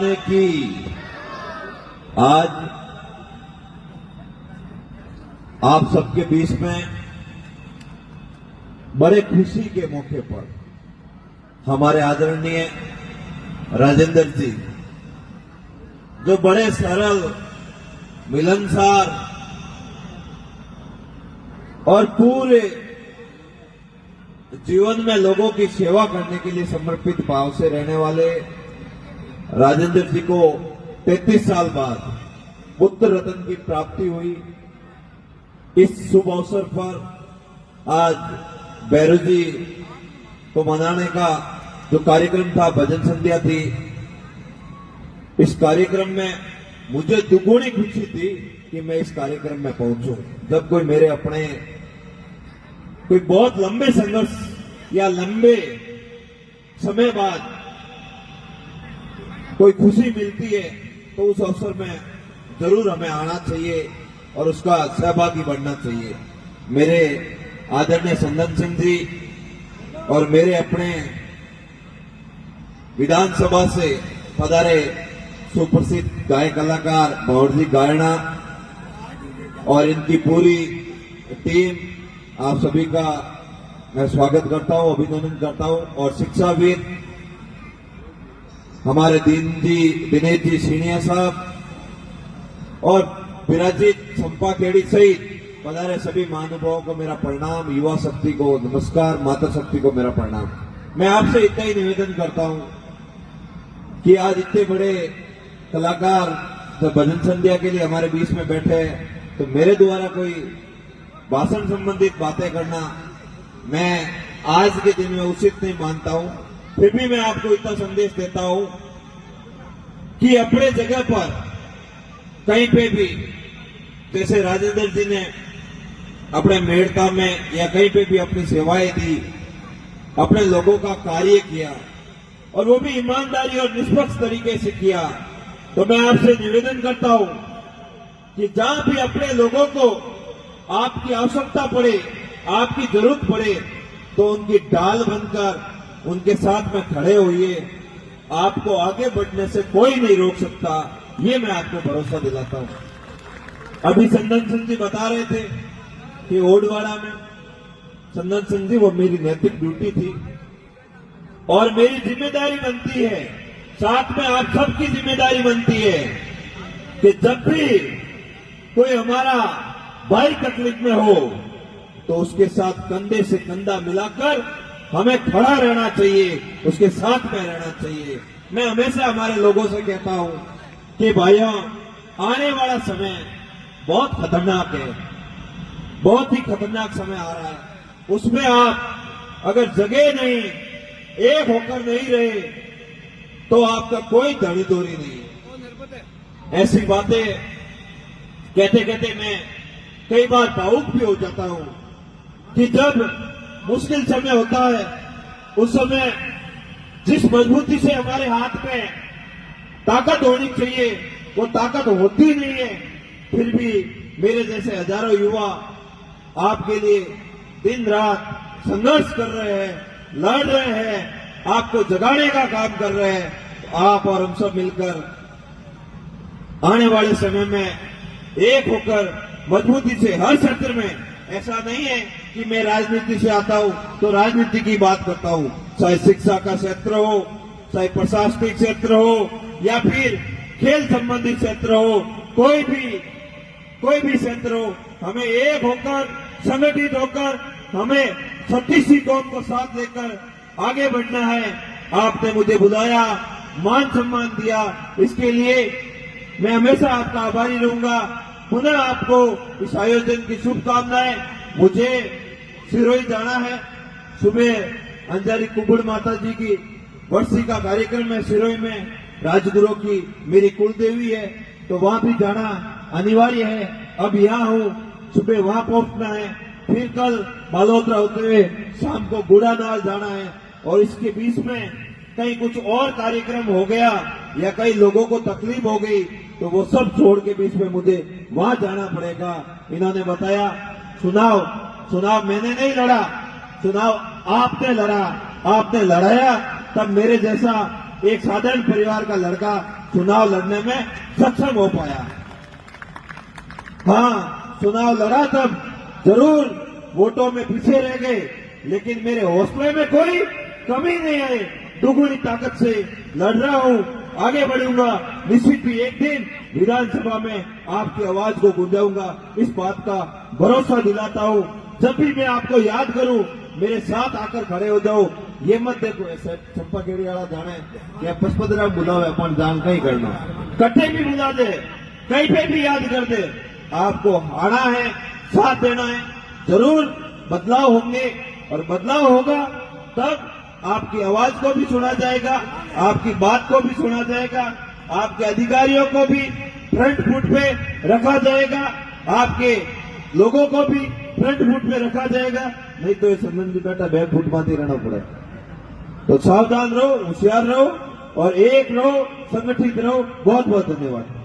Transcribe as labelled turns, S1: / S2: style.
S1: ने की। आज आप सबके बीच में बड़े खुशी के मौके पर हमारे आदरणीय राजेंद्र जी, जो बड़े सरल, मिलनसार और पूरे जीवन में लोगों की सेवा करने के लिए समर्पित भाव से रहने वाले राजेंद्र जी को 33 साल बाद पुत्र रत्न की प्राप्ति हुई। इस शुभ अवसर पर आज भैरू जी को मनाने का जो कार्यक्रम था, भजन संध्या थी, इस कार्यक्रम में मुझे दुगुनी खुशी थी कि मैं इस कार्यक्रम में पहुंचूं। जब कोई मेरे अपने कोई बहुत लंबे संघर्ष या लंबे समय बाद कोई खुशी मिलती है तो उस अवसर में जरूर हमें आना चाहिए और उसका सहभागी बनना चाहिए। मेरे आदरणीय संदन सिंह जी और मेरे अपने विधानसभा से पधारे सुप्रसिद्ध गायक कलाकार भंवर जी गायणा और इनकी पूरी टीम, आप सभी का मैं स्वागत करता हूं, अभिनंदन करता हूं। और शिक्षाविद हमारे दिनेश जी सीनियर साहब और विराजित संपा खेड़ी सहित पधारे सभी महानुभावों को मेरा प्रणाम, युवा शक्ति को नमस्कार, माता शक्ति को मेरा प्रणाम। मैं आपसे इतना ही निवेदन करता हूं कि आज इतने बड़े कलाकार जब भजन संध्या के लिए हमारे बीच में बैठे हैं तो मेरे द्वारा कोई भाषण संबंधित बातें करना मैं आज के दिन में उचित नहीं मानता हूं। फिर भी मैं आपको इतना संदेश देता हूं कि अपने जगह पर कहीं पे भी, जैसे राजेंद्र जी ने अपने मेड़ता में या कहीं पे भी अपनी सेवाएं दी, अपने लोगों का कार्य किया और वो भी ईमानदारी और निष्पक्ष तरीके से किया, तो मैं आपसे निवेदन करता हूं कि जहां भी अपने लोगों को आपकी आवश्यकता पड़े, आपकी जरूरत पड़े, तो उनकी ढाल बनकर उनके साथ में खड़े होइए। आपको आगे बढ़ने से कोई नहीं रोक सकता, ये मैं आपको भरोसा दिलाता हूं। अभी संदन सिंह जी बता रहे थे कि ओडवाड़ा में संदन सिंह जी, वो मेरी नैतिक ड्यूटी थी और मेरी जिम्मेदारी बनती है, साथ में आप सबकी जिम्मेदारी बनती है कि जब भी कोई हमारा भाई तकलीफ में हो तो उसके साथ कंधे से कंधा मिलाकर हमें खड़ा रहना चाहिए, उसके साथ में रहना चाहिए। मैं हमेशा हमारे लोगों से कहता हूं कि भाइयों, आने वाला समय बहुत खतरनाक है, बहुत ही खतरनाक समय आ रहा है। उसमें आप अगर जगह नहीं, एक होकर नहीं रहे तो आपका कोई धड़ी दोरी नहीं है। ऐसी बातें कहते कहते मैं कई बार भावुक भी हो जाता हूं कि जब मुश्किल समय होता है उस समय जिस मजबूती से हमारे हाथ में ताकत होनी चाहिए वो ताकत होती नहीं है। फिर भी मेरे जैसे हजारों युवा आपके लिए दिन रात संघर्ष कर रहे हैं, लड़ रहे हैं, आपको जगाने का काम कर रहे हैं। आप और हम सब मिलकर आने वाले समय में एक होकर मजबूती से हर क्षेत्र में, ऐसा नहीं है कि मैं राजनीति से आता हूं तो राजनीति की बात करता हूं, चाहे शिक्षा का क्षेत्र हो, चाहे प्रशासनिक क्षेत्र हो या फिर खेल संबंधी क्षेत्र हो, कोई भी क्षेत्र हो, हमें एक होकर, संगठित होकर, हमें छत्तीसी कौम को साथ लेकर आगे बढ़ना है। आपने मुझे बुलाया, मान सम्मान दिया, इसके लिए मैं हमेशा आपका आभारी रहूंगा। पुनः आपको इस आयोजन की शुभकामनाएं। मुझे सिरोही जाना है, सुबह अंजारी कुबड़ माता जी की वर्षी का कार्यक्रम है सिरोही में, राजगुरु की मेरी कुलदेवी है, तो वहां भी जाना अनिवार्य है। अब यहाँ हूँ, सुबह वहां पहुंचना है, फिर कल बालोतरा होते हुए शाम को बूढ़ानाल जाना है और इसके बीच में कहीं कुछ और कार्यक्रम हो गया या कई लोगों को तकलीफ हो गई तो वो सब छोड़ के बीच में मुझे वहां जाना पड़ेगा। इन्होंने बताया चुनाव मैंने नहीं लड़ा, चुनाव आपने लड़ा, आपने लड़ाया, तब मेरे जैसा एक साधारण परिवार का लड़का चुनाव लड़ने में सक्षम हो पाया। हाँ, चुनाव लड़ा तब जरूर वोटों में पीछे रह गए, लेकिन मेरे हौसले में कोई कमी नहीं आई। दुगुनी ताकत से लड़ रहा हूं, आगे बढ़ूंगा। निश्चित ही एक दिन विधानसभा में आपकी आवाज को गूंजाऊंगा, इस बात का भरोसा दिलाता हूं। जब भी मैं आपको याद करूं, मेरे साथ आकर खड़े हो जाओ। ये मत देखो ऐसे चंपा केड़ी वाला जाने या पशुपतिराव बुलावे अपन जान कहीं करना, कट्टे भी बुला दे, कहीं पे भी याद कर दे। आपको आना है, साथ देना है, जरूर बदलाव होंगे और बदलाव होगा तब आपकी आवाज को भी सुना जाएगा, आपकी बात को भी सुना जाएगा, आपके अधिकारियों को भी फ्रंट फुट पे रखा जाएगा, आपके लोगों को भी फ्रंट फुट पे रखा जाएगा। नहीं तो ये संबंध जी बेटा बैक फुट मारते रहना पड़े। तो सावधान रहो, होशियार रहो और एक रहो, संगठित रहो। बहुत बहुत धन्यवाद।